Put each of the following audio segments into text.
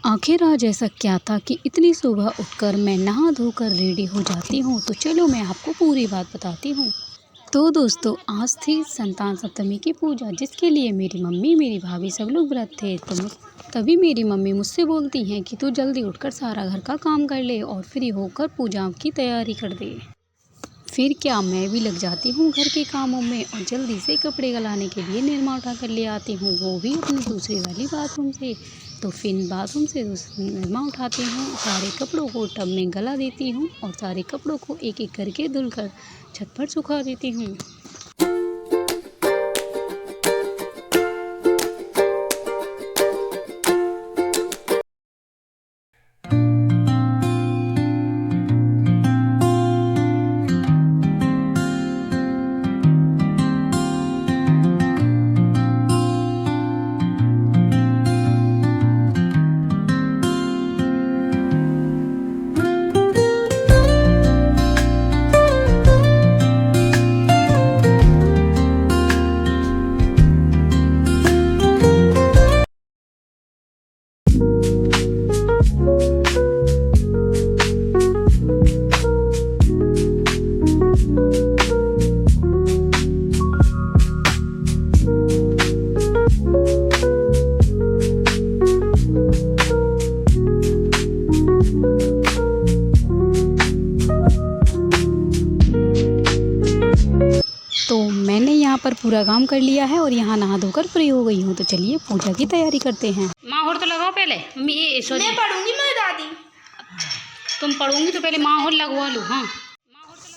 आखिर आज ऐसा क्या था कि इतनी सुबह उठकर मैं नहा धोकर रेडी हो जाती हूँ। तो चलो मैं आपको पूरी बात बताती हूँ। तो दोस्तों, आज थी संतान सप्तमी की पूजा, जिसके लिए मेरी मम्मी, मेरी भाभी सब लोग व्रत थे। तभी मेरी मम्मी मुझसे बोलती हैं कि तू जल्दी उठकर सारा घर का काम कर ले और फ्री होकर पूजा की तैयारी कर दे। फिर क्या, मैं भी लग जाती हूँ घर के कामों में और जल्दी से कपड़े गलाने के लिए निरमा उठा कर ले आती हूँ, वो भी अपनी दूसरी वाली बाथरूम से। तो फिर बाथरूम से निरमा उठाती हूँ, सारे कपड़ों को टब में गला देती हूँ और सारे कपड़ों को एक एक करके धुलकर छत पर सुखा देती हूँ। तो मैंने यहाँ पर पूरा काम कर लिया है और यहाँ नहा धोकर फ्री हो गई हूँ। तो चलिए पूजा की तैयारी करते हैं। माहौर तो लगाओ पहले। मैं पढ़ूंगी मैं दादी। तुम पढ़ोगी तो पहले माहौर लगवा लो। हाँ,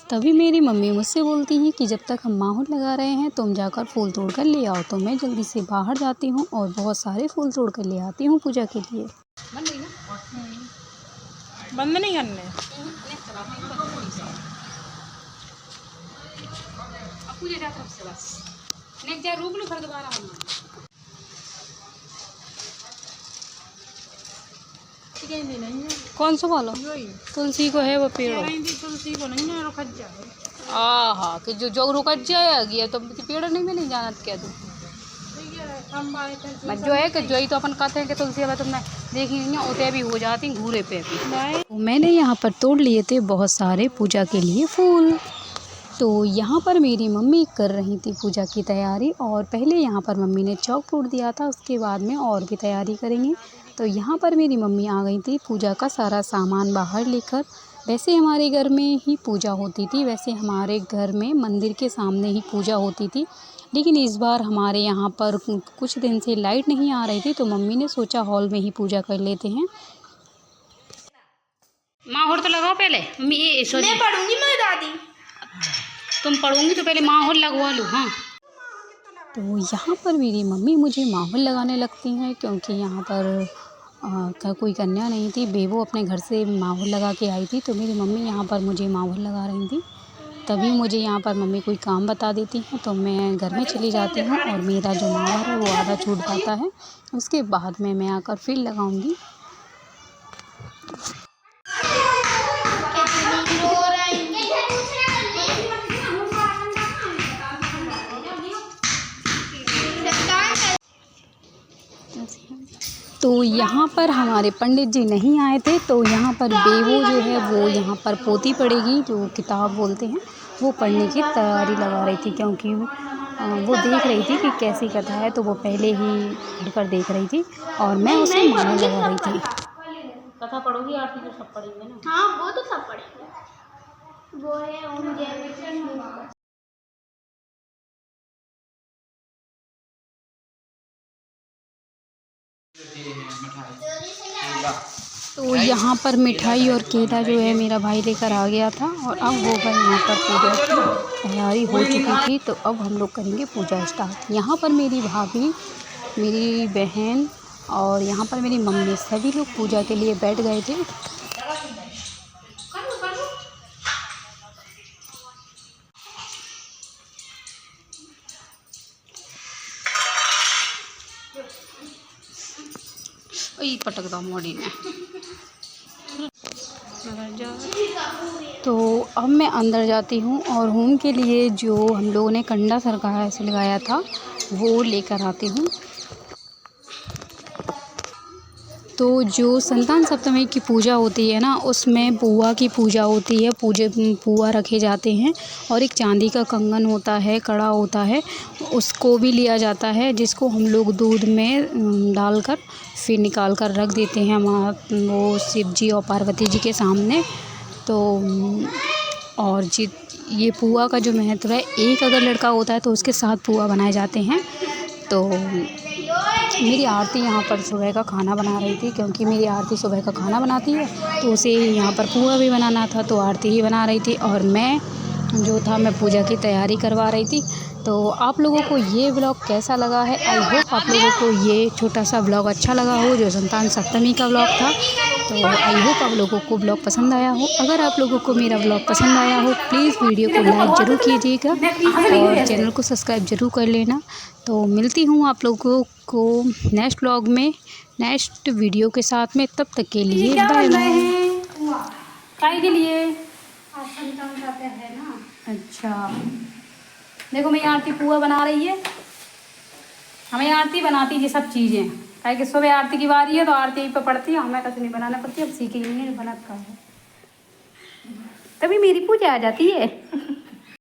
तभी मेरी मम्मी मुझसे बोलती हैं कि जब तक हम माहौर लगा रहे हैं तुम जाकर फूल तोड़ कर ले आओ। तो मैं जल्दी से बाहर जाती हूँ और बहुत सारे फूल तोड़ कर ले आती हूँ पूजा के लिए। बंद नहीं करने। पूजा जा तरफ से बस नेक जा रोक लो, फिर दोबारा बना। कौन सा वाला? तुलसी को है वो पेड़। तुलसी को नहीं है, रुक जाए। हाँ, कि जो रुक जाएगी तो पेड़ नहीं में नहीं जाना क्या तू जो है कि जो ही तो अपन कहते हैं कि तुलसी अब तुमने देखी नहीं होते भी हो जाती घूरे पे भी। तो मैंने यहाँ पर तोड़ लिए थे बहुत सारे पूजा के लिए फूल। तो यहाँ पर मेरी मम्मी कर रही थी पूजा की तैयारी और पहले यहाँ पर मम्मी ने चौक फूट दिया था, उसके बाद में और भी तैयारी करेंगे। तो यहाँ पर मेरी मम्मी आ गई थी पूजा का सारा सामान बाहर लेकर। वैसे हमारे घर में ही पूजा होती थी, वैसे हमारे घर में मंदिर के सामने ही पूजा होती थी, लेकिन इस बार हमारे यहाँ पर कुछ दिन से लाइट नहीं आ रही थी, तो मम्मी ने सोचा हॉल में ही पूजा कर लेते हैं। माहौर तो लगाओ पहले। मैं पढ़ूंगी मैं दादी। तुम पढ़ोगी तो पहले माहौर लगवा लो। हाँ, तो यहाँ पर मेरी मम्मी मुझे माहौल लगाने लगती हैं, क्योंकि यहाँ पर कोई कन्या नहीं थी, बेबो अपने घर से माहौल लगा के आई थी। तो मेरी मम्मी यहाँ पर मुझे माहौल लगा रही थी। तभी मुझे यहाँ पर मम्मी कोई काम बता देती हैं, तो मैं घर में चली जाती हूँ और मेरा जो माहौल है वो आधा छूट जाता है। उसके बाद में मैं आकर फिर लगाऊंगी। तो यहाँ पर हमारे पंडित जी नहीं आए थे, तो यहाँ पर बेबो जो है वो यहाँ पर पोती पड़ेगी, जो किताब बोलते हैं, वो पढ़ने की तैयारी लगा रही थी, क्योंकि वो देख रही थी कि कैसी कथा है। तो वो पहले ही पढ़कर देख रही थी और मैं उसे माला लगा रही थी। कथा पढ़ोगी, आरती तो सब पढ़ेंगे ना। हाँ वो तो सब पढ़ेंगे। वो है ओम जय। तो यहाँ पर मिठाई और केला जो है मेरा भाई लेकर आ गया था और अब वो भाई यहाँ पर पूजा की तैयारी हो चुकी थी। तो अब हम लोग करेंगे पूजा स्टार्ट। यहाँ पर मेरी भाभी, मेरी बहन और यहाँ पर मेरी मम्मी, सभी लोग पूजा के लिए बैठ गए थे। पटक दो मोड़ी में। तो अब मैं अंदर जाती हूँ और होम के लिए जो हम लोगों ने कंडा सरकाया से लगाया था वो लेकर आती हूँ। तो जो संतान सप्तमी की पूजा होती है ना, उसमें पुआ की पूजा होती है। पुआ रखे जाते हैं और एक चांदी का कंगन होता है, कड़ा होता है, उसको भी लिया जाता है, जिसको हम लोग दूध में डालकर फिर निकाल कर रख देते हैं वहाँ वो शिव जी और पार्वती जी के सामने। तो और ये पुआ का जो महत्व है, एक अगर लड़का होता है तो उसके 7 पुआ बनाए जाते हैं। तो मेरी आरती यहाँ पर सुबह का खाना बना रही थी, क्योंकि मेरी आरती सुबह का खाना बनाती है, तो उसे यहाँ पर पुआ भी बनाना था, तो आरती ही बना रही थी और मैं जो था मैं पूजा की तैयारी करवा रही थी। तो आप लोगों को ये व्लॉग कैसा लगा है? आई होप आप लोगों को ये छोटा सा व्लॉग अच्छा लगा हो, जो संतान सप्तमी का व्लॉग था। तो आई होप आप लोगों को व्लॉग पसंद आया हो। अगर आप लोगों को मेरा व्लॉग पसंद आया हो, प्लीज़ वीडियो को लाइक ज़रूर कीजिएगा और चैनल को सब्सक्राइब ज़रूर कर लेना। तो मिलती हूँ आप लोगों को नेक्स्ट व्लॉग में, नेक्स्ट वीडियो के साथ में। तब तक के लिए बाय बाय। काय के लिए? है ना। अच्छा, देखो मेरी आरती पुआ बना रही है। हमें आरती बनाती ये सब चीज़ें, काहे कि सुबह आरती की बारी है तो आरती पे पड़ती है, हमें कुछ नहीं बनाना पड़ती। अब सीखी नहीं है, बनत का है तभी मेरी पूजा आ जाती है।